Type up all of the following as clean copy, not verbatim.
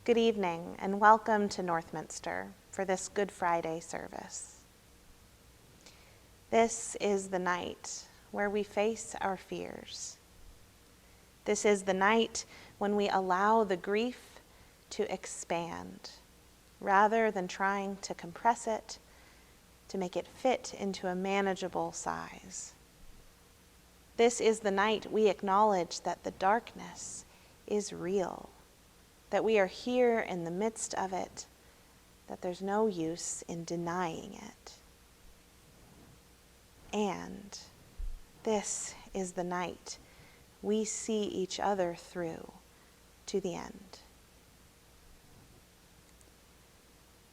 Good evening and welcome to Northminster for this Good Friday service. This is the night where we face our fears. This is the night when we allow the grief to expand rather than trying to compress it to make it fit into a manageable size. This is the night we acknowledge that the darkness is real, that we are here in the midst of it, that there's no use in denying it. And this is the night we see each other through to the end.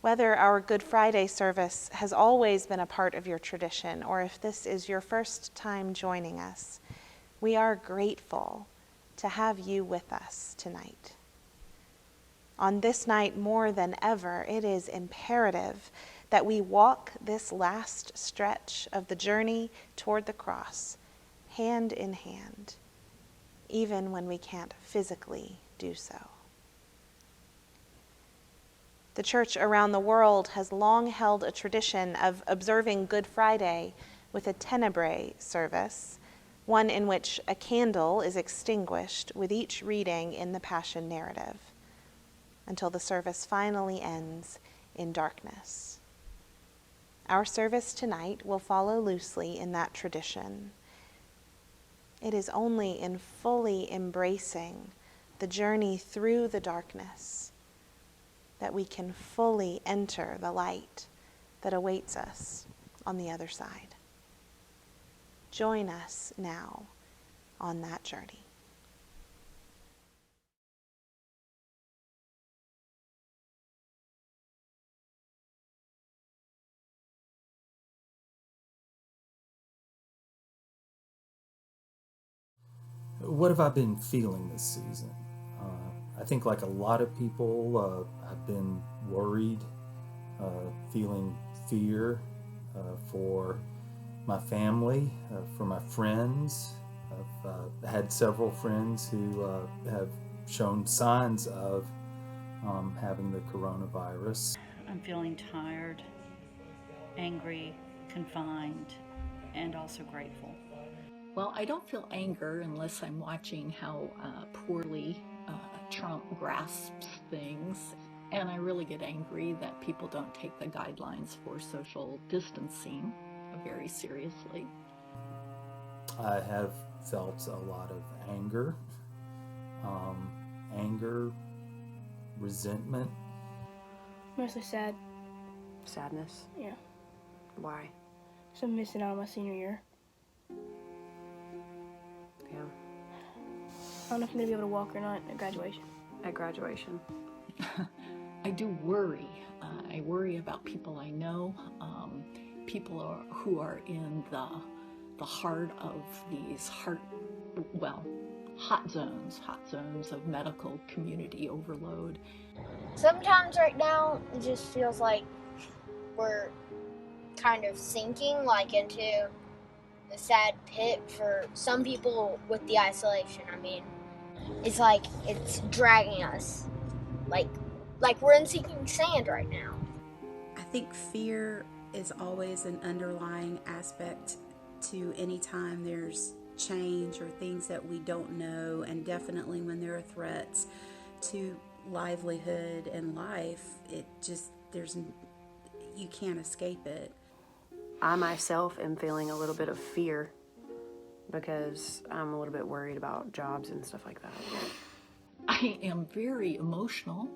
Whether our Good Friday service has always been a part of your tradition, or if this is your first time joining us, we are grateful to have you with us tonight. On this night, more than ever, it is imperative that we walk this last stretch of the journey toward the cross, hand in hand, even when we can't physically do so. The church around the world has long held a tradition of observing Good Friday with a tenebrae service, one in which a candle is extinguished with each reading in the Passion narrative, until the service finally ends in darkness. Our service tonight will follow loosely in that tradition. It is only in fully embracing the journey through the darkness that we can fully enter the light that awaits us on the other side. Join us now on that journey. What have I been feeling this season? I think like a lot of people, I've been worried, feeling fear for my family, for my friends. I've had several friends who have shown signs of having the coronavirus. I'm feeling tired, angry, confined, and also grateful. Well, I don't feel anger unless I'm watching how poorly Trump grasps things. And I really get angry that people don't take the guidelines for social distancing very seriously. I have felt a lot of anger, resentment. Mostly sad. Sadness? Yeah. Why? So I'm missing out on my senior year. Yeah. I don't know if I'm going to be able to walk or not at graduation. At graduation. I do worry. I worry about people I know, people who are in the heart of these hot zones of medical community overload. Sometimes right now it just feels like we're kind of sinking like into a sad pit for some people with the isolation. I mean, it's like it's dragging us like we're in sinking sand right now. I think fear is always an underlying aspect to any time there's change or things that we don't know, and definitely when there are threats to livelihood and life, you can't escape it. I myself am feeling a little bit of fear because I'm a little bit worried about jobs and stuff like that. I am very emotional.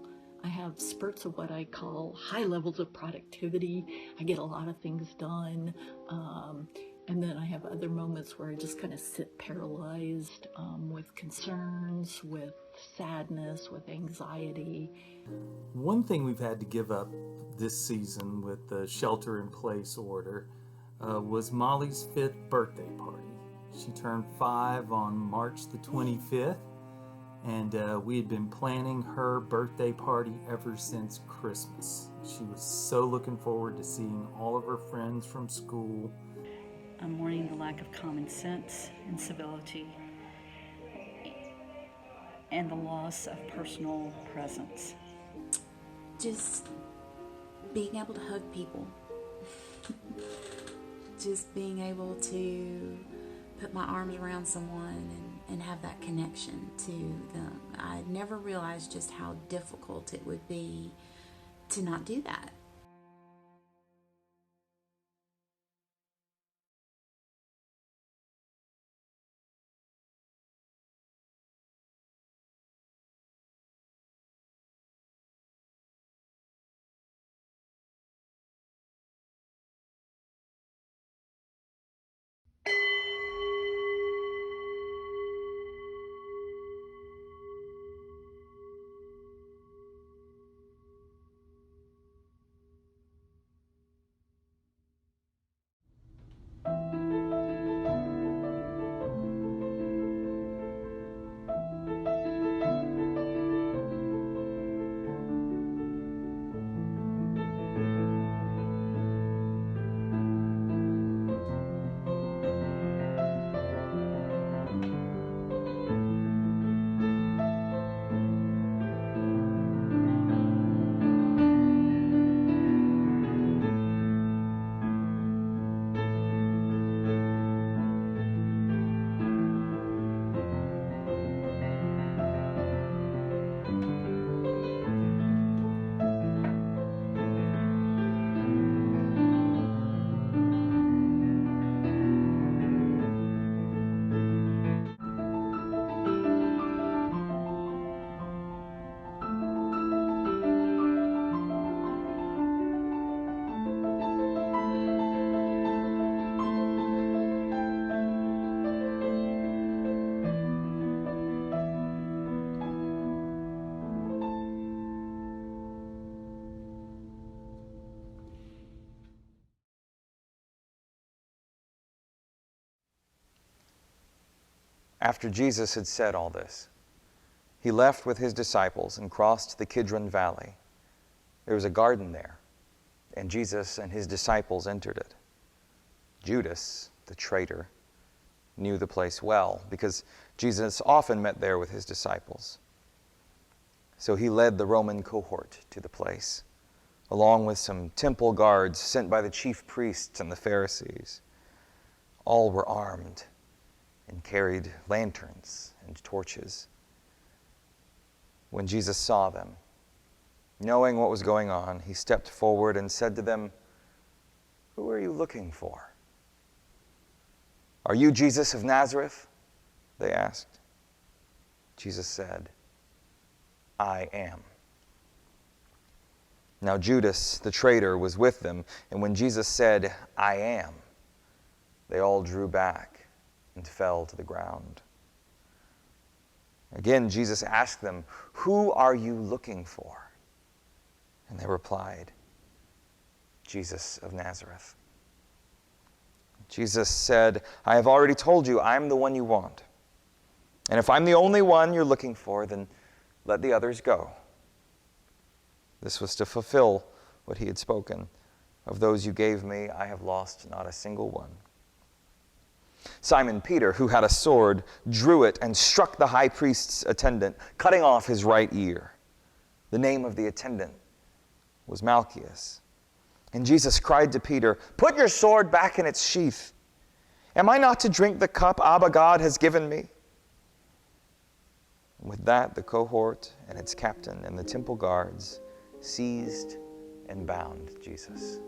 I have spurts of what I call high levels of productivity. I get a lot of things done. And then I have other moments where I just kind of sit paralyzed with concerns, with sadness, with anxiety. One thing we've had to give up this season with the shelter-in-place order was Molly's 5th birthday party. She turned 5 on March the 25th, and we had been planning her birthday party ever since Christmas. She was so looking forward to seeing all of her friends from school. I'm mourning the lack of common sense and civility and the loss of personal presence. just being able to hug people. Just being able to put my arms around someone and have that connection to them. I never realized just how difficult it would be to not do that. After Jesus had said all this, he left with his disciples and crossed the Kidron Valley. There was a garden there, and Jesus and his disciples entered it. Judas, the traitor, knew the place well because Jesus often met there with his disciples. So he led the Roman cohort to the place, along with some temple guards sent by the chief priests and the Pharisees. All were armed and carried lanterns and torches. When Jesus saw them, knowing what was going on, he stepped forward and said to them, "Who are you looking for?" "Are you Jesus of Nazareth?" they asked. Jesus said, "I am." Now Judas, the traitor, was with them, and when Jesus said, "I am," they all drew back and fell to the ground. Again, Jesus asked them, "Who are you looking for?" And they replied, "Jesus of Nazareth." Jesus said, "I have already told you I'm the one you want. And if I'm the only one you're looking for, then let the others go." This was to fulfill what he had spoken. "Of those you gave me, I have lost not a single one." Simon Peter, who had a sword, drew it and struck the high priest's attendant, cutting off his right ear. The name of the attendant was Malchus. And Jesus cried to Peter, "Put your sword back in its sheath. Am I not to drink the cup Abba God has given me?" And with that, the cohort and its captain and the temple guards seized and bound Jesus.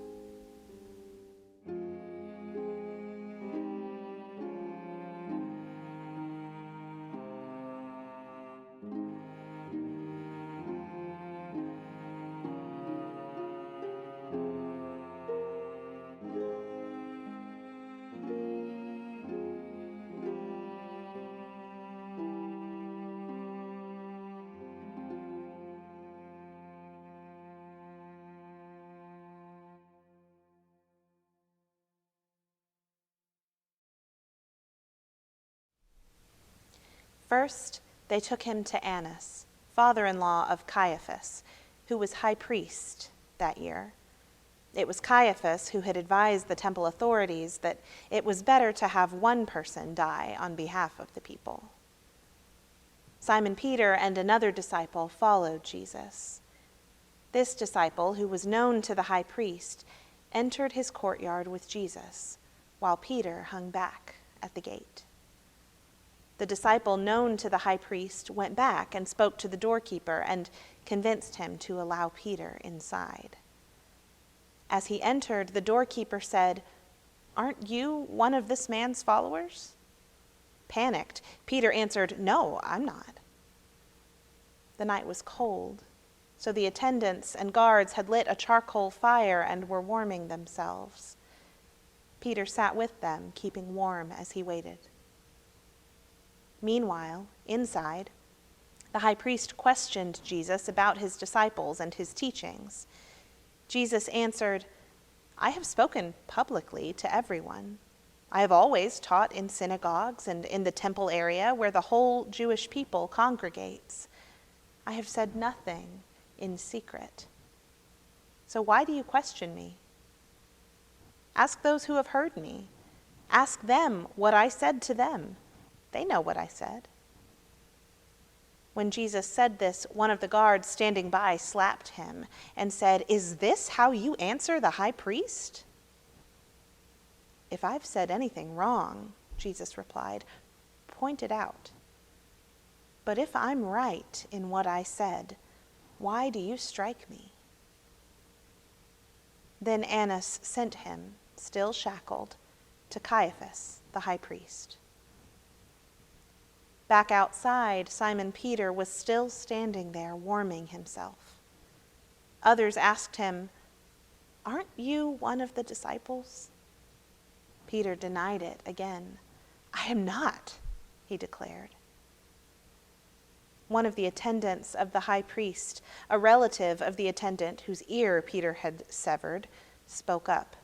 First, they took him to Annas, father-in-law of Caiaphas, who was high priest that year. It was Caiaphas who had advised the temple authorities that it was better to have one person die on behalf of the people. Simon Peter and another disciple followed Jesus. This disciple, who was known to the high priest, entered his courtyard with Jesus, while Peter hung back at the gate. The disciple known to the high priest went back and spoke to the doorkeeper and convinced him to allow Peter inside. As he entered, the doorkeeper said, "Aren't you one of this man's followers?" Panicked, Peter answered, "No, I'm not." The night was cold, so the attendants and guards had lit a charcoal fire and were warming themselves. Peter sat with them, keeping warm as he waited. Meanwhile, inside, the high priest questioned Jesus about his disciples and his teachings. Jesus answered, "I have spoken publicly to everyone. I have always taught in synagogues and in the temple area where the whole Jewish people congregates. I have said nothing in secret. So why do you question me? Ask those who have heard me. Ask them what I said to them. They know what I said." When Jesus said this, one of the guards standing by slapped him and said, "Is this how you answer the high priest?" "If I've said anything wrong," Jesus replied, "point it out. But if I'm right in what I said, why do you strike me?" Then Annas sent him, still shackled, to Caiaphas, the high priest. Back outside, Simon Peter was still standing there, warming himself. Others asked him, "Aren't you one of the disciples?" Peter denied it again. "I am not," he declared. One of the attendants of the high priest, a relative of the attendant whose ear Peter had severed, spoke up.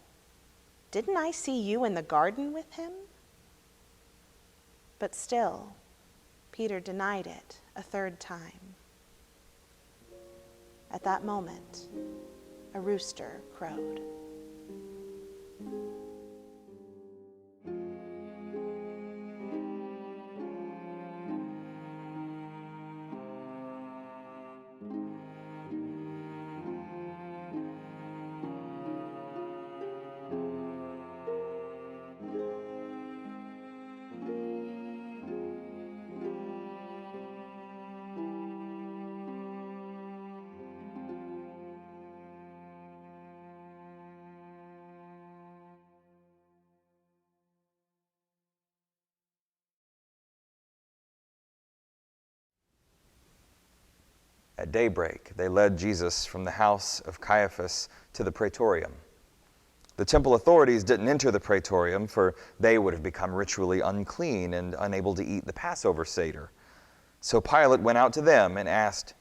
"Didn't I see you in the garden with him?" But still, Peter denied it a third time. At that moment, a rooster crowed. At daybreak, they led Jesus from the house of Caiaphas to the praetorium. The temple authorities didn't enter the praetorium, for they would have become ritually unclean and unable to eat the Passover Seder. So Pilate went out to them and asked,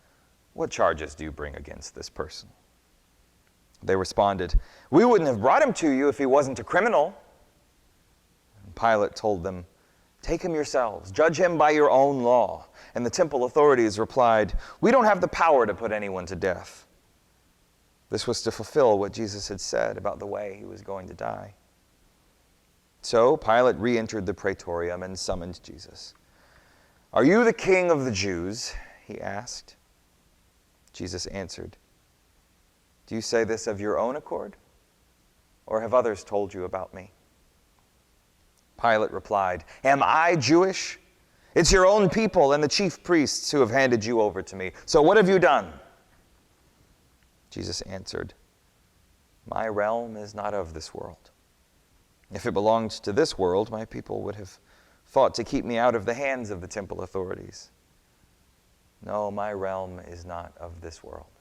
"What charges do you bring against this person?" They responded, "We wouldn't have brought him to you if he wasn't a criminal." And Pilate told them, "Take him yourselves, judge him by your own law." And the temple authorities replied, "We don't have the power to put anyone to death." This was to fulfill what Jesus had said about the way he was going to die. So Pilate re-entered the praetorium and summoned Jesus. "Are you the king of the Jews?" he asked. Jesus answered, "Do you say this of your own accord, or have others told you about me?" Pilate replied, "Am I Jewish? It's your own people and the chief priests who have handed you over to me. So what have you done?" Jesus answered, "My realm is not of this world. If it belonged to this world, my people would have fought to keep me out of the hands of the temple authorities. No, my realm is not of this world."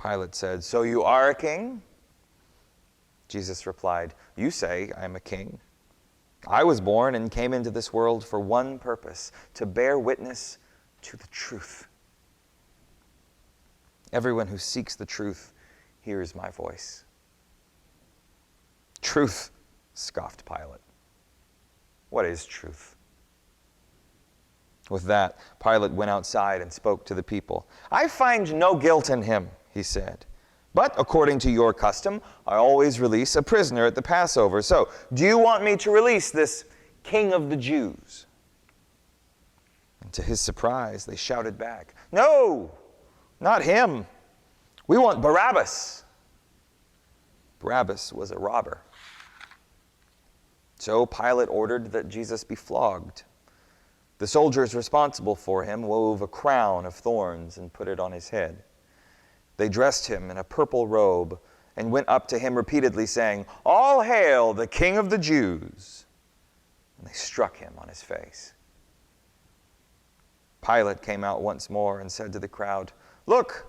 Pilate said, "So you are a king?" Jesus replied, "You say I am a king. I was born and came into this world for one purpose, to bear witness to the truth. Everyone who seeks the truth hears my voice." "Truth," scoffed Pilate. "What is truth?" With that, Pilate went outside and spoke to the people. "I find no guilt in him," he said. "But according to your custom, I always release a prisoner at the Passover. So, do you want me to release this King of the Jews?" And to his surprise, they shouted back, "No, not him. We want Barabbas. Barabbas was a robber. So Pilate ordered that Jesus be flogged. The soldiers responsible for him wove a crown of thorns and put it on his head. They dressed him in a purple robe and went up to him repeatedly saying, "All hail the King of the Jews!" And they struck him on his face. Pilate came out once more and said to the crowd, "Look,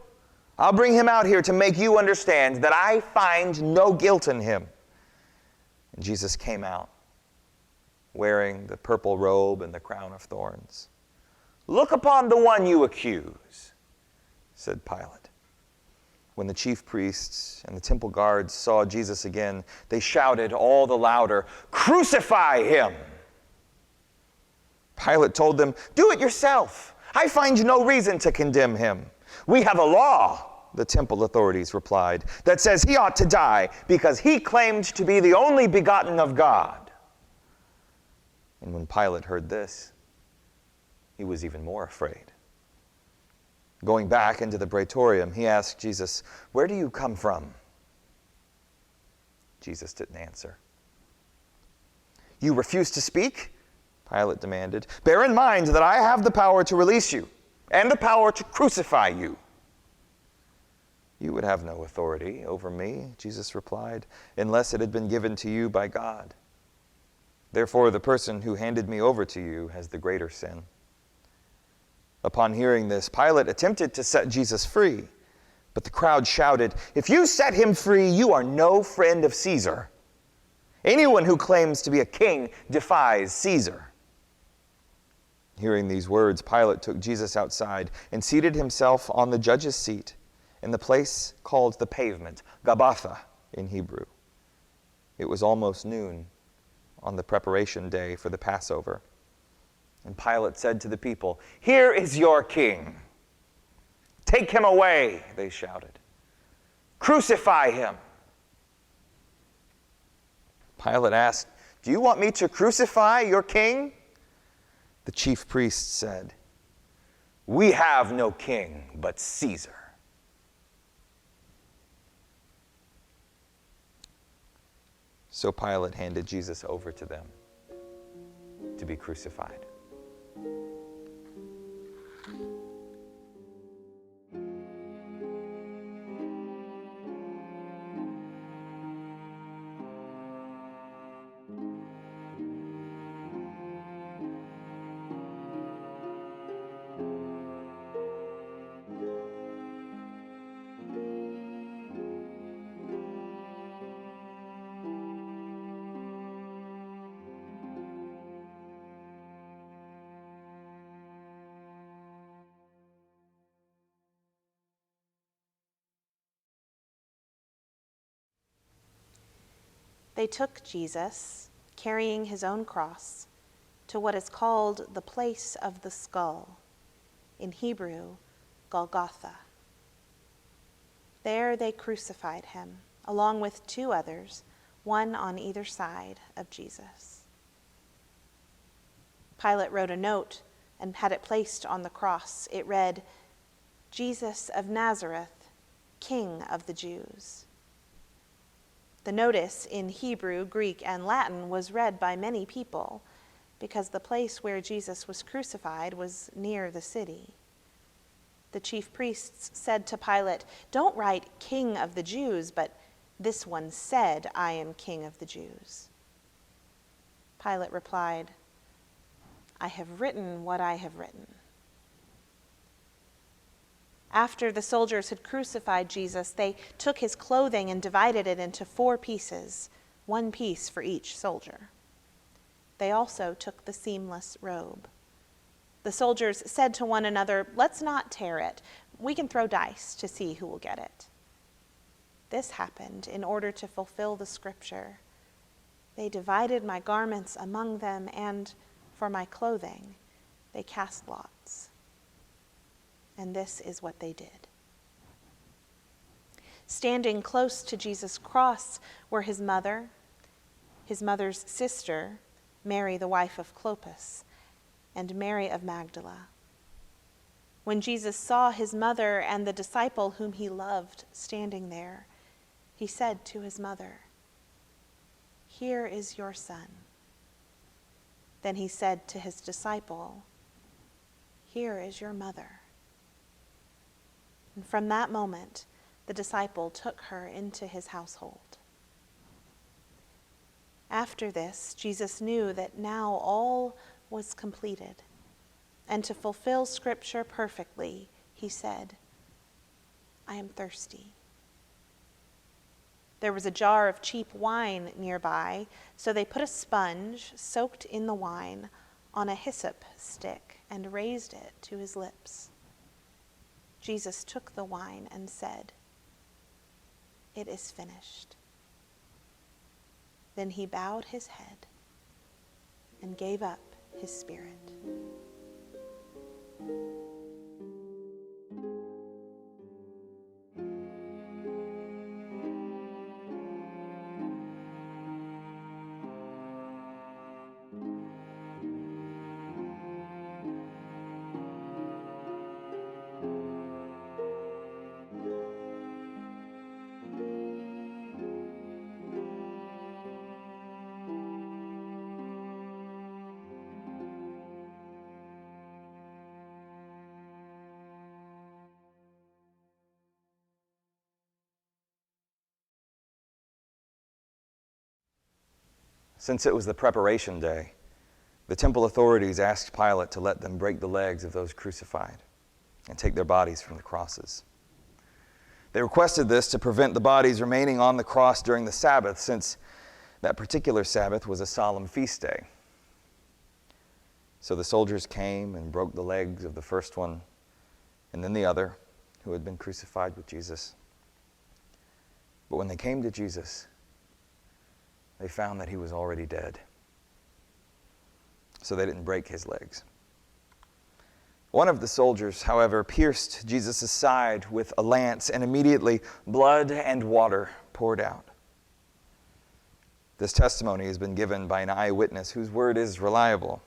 I'll bring him out here to make you understand that I find no guilt in him." And Jesus came out, wearing the purple robe and the crown of thorns. "Look upon the one you accuse," said Pilate. When the chief priests and the temple guards saw Jesus again, they shouted all the louder, "Crucify him!" Pilate told them, "Do it yourself. I find no reason to condemn him. We have a law," the temple authorities replied, "that says he ought to die because he claimed to be the only begotten of God." And when Pilate heard this, he was even more afraid. Going back into the praetorium, he asked Jesus, "Where do you come from?" Jesus didn't answer. "You refuse to speak?" Pilate demanded. "Bear in mind that I have the power to release you and the power to crucify you." "You would have no authority over me," Jesus replied, "unless it had been given to you by God. Therefore, the person who handed me over to you has the greater sin." Upon hearing this, Pilate attempted to set Jesus free, but the crowd shouted, "If you set him free, you are no friend of Caesar. Anyone who claims to be a king defies Caesar." Hearing these words, Pilate took Jesus outside and seated himself on the judge's seat in the place called the pavement, Gabbatha in Hebrew. It was almost noon on the preparation day for the Passover. And Pilate said to the people, "Here is your king." "Take him away," they shouted. "Crucify him." Pilate asked, "Do you want me to crucify your king?" The chief priests said, "We have no king but Caesar." So Pilate handed Jesus over to them to be crucified. They took Jesus, carrying his own cross, to what is called the place of the skull, in Hebrew, Golgotha. There they crucified him, along with 2 others, one on either side of Jesus. Pilate wrote a note and had it placed on the cross. It read, "Jesus of Nazareth, King of the Jews." The notice in Hebrew, Greek, and Latin was read by many people because the place where Jesus was crucified was near the city. The chief priests said to Pilate, "Don't write King of the Jews, but this one said, 'I am King of the Jews.'" Pilate replied, "I have written what I have written." After the soldiers had crucified Jesus, they took his clothing and divided it into 4 pieces, 1 piece for each soldier. They also took the seamless robe. The soldiers said to one another, "Let's not tear it. We can throw dice to see who will get it." This happened in order to fulfill the scripture, "They divided my garments among them, and for my clothing they cast lots." And this is what they did. Standing close to Jesus' cross were his mother, his mother's sister, Mary, the wife of Clopas, and Mary of Magdala. When Jesus saw his mother and the disciple whom he loved standing there, he said to his mother, "Here is your son." Then he said to his disciple, "Here is your mother." And from that moment, the disciple took her into his household. After this, Jesus knew that now all was completed, and to fulfill Scripture perfectly, he said, "I am thirsty." There was a jar of cheap wine nearby, so they put a sponge soaked in the wine on a hyssop stick and raised it to his lips. Jesus took the wine and said, "It is finished." Then he bowed his head and gave up his spirit. Since it was the preparation day, the temple authorities asked Pilate to let them break the legs of those crucified and take their bodies from the crosses. They requested this to prevent the bodies remaining on the cross during the Sabbath, since that particular Sabbath was a solemn feast day. So the soldiers came and broke the legs of the first one and then the other who had been crucified with Jesus. But when they came to Jesus, they found that he was already dead. So they didn't break his legs. One of the soldiers, however, pierced Jesus' side with a lance, and immediately blood and water poured out. This testimony has been given by an eyewitness whose word is reliable.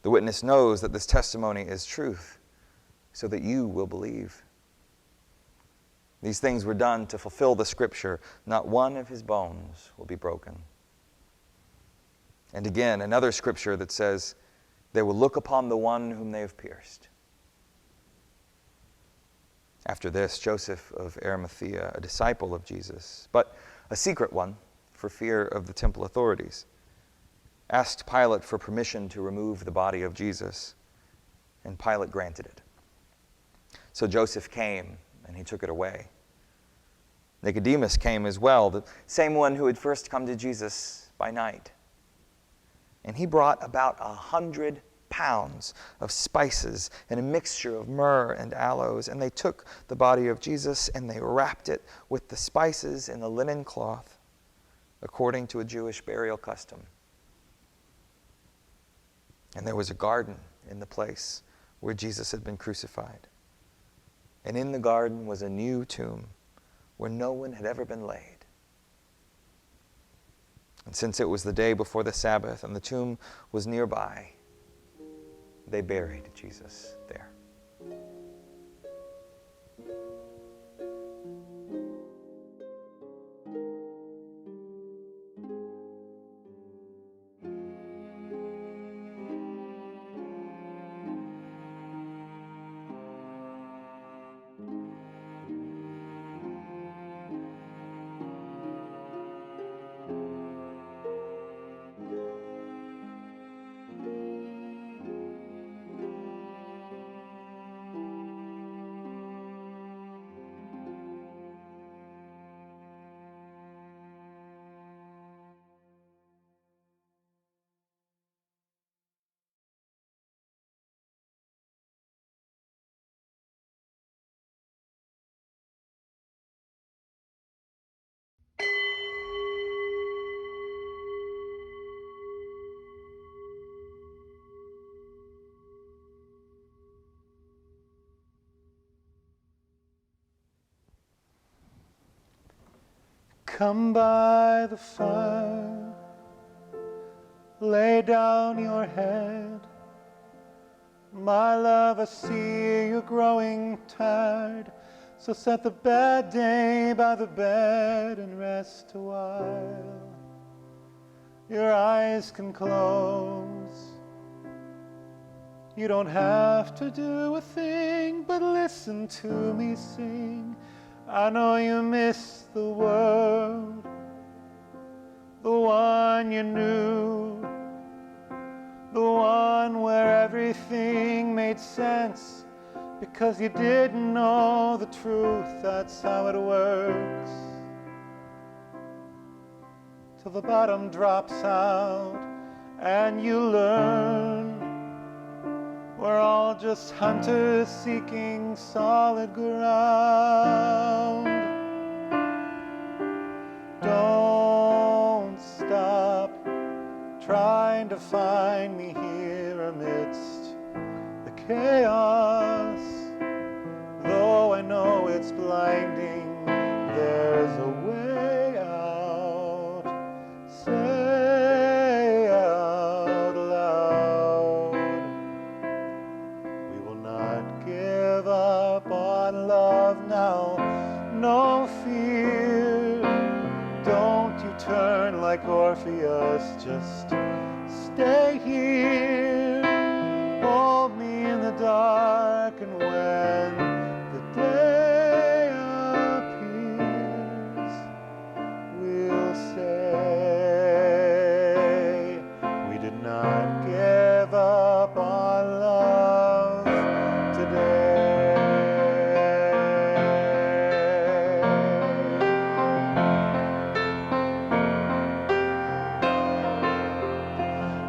The witness knows that this testimony is truth, so that you will believe. These things were done to fulfill the scripture, "Not one of his bones will be broken." And again, another scripture that says, "They will look upon the one whom they have pierced." After this, Joseph of Arimathea, a disciple of Jesus, but a secret one for fear of the temple authorities, asked Pilate for permission to remove the body of Jesus, and Pilate granted it. So Joseph came, and he took it away. Nicodemus came as well, the same one who had first come to Jesus by night. And he brought about 100 pounds of spices and a mixture of myrrh and aloes. And they took the body of Jesus and they wrapped it with the spices in a linen cloth, according to a Jewish burial custom. And there was a garden in the place where Jesus had been crucified. And in the garden was a new tomb where no one had ever been laid. And since it was the day before the Sabbath and the tomb was nearby, they buried Jesus there. Come by the fire, lay down your head, My love, I see you're growing tired, so set the bad day by the bed and rest a while. Your eyes can close. You don't have to do a thing but listen to me sing. I know you miss the world, the one you knew, the one where everything made sense because you didn't know the truth. That's how it works. Till the bottom drops out and you learn we're all just hunters seeking solid ground. Don't stop trying to find me here amidst the chaos. Though I know it's blinding, there's a way out. Say out loud. We will not give up on love now. No fear. Don't you turn like Orpheus. Just stay here. Hold me in the dark, and when the day appears, we'll say we did not give up on love today.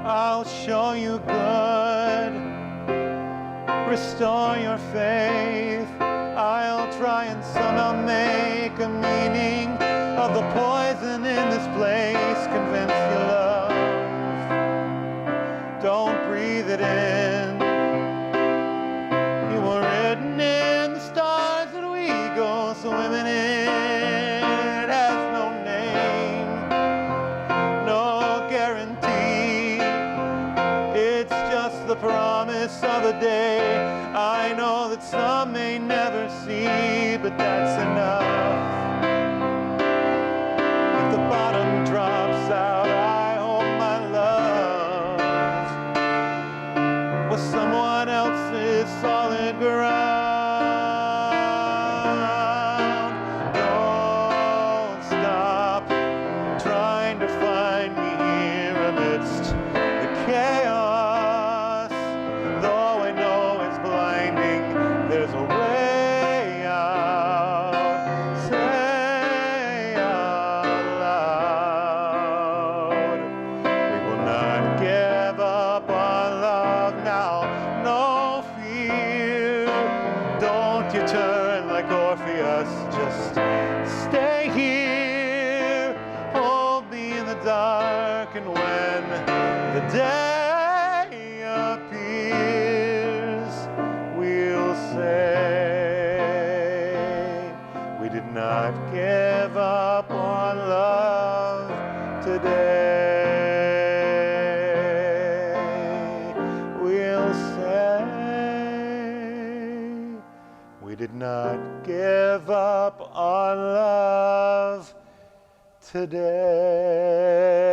I'll show you good, restore your faith. I'll try and somehow make a meaning of the poison in this place. Convince you love, don't breathe it in. You were written in the stars that we go swimming in. It has no name, no guarantee. It's just the promise of a day I know that some may never see, but that's enough. If the bottom drops out, I hope my love was someone else's solid ground. Don't stop trying to find me here amidst the chaos. Though I know it's blinding, there's a way out. Say out loud. We will not give up on love now. No fear. Don't you turn like Orpheus. Just stay here. Hold me in the dark, and when the day appears, we'll say we did not give up on love today. We'll say we did not give up on love today.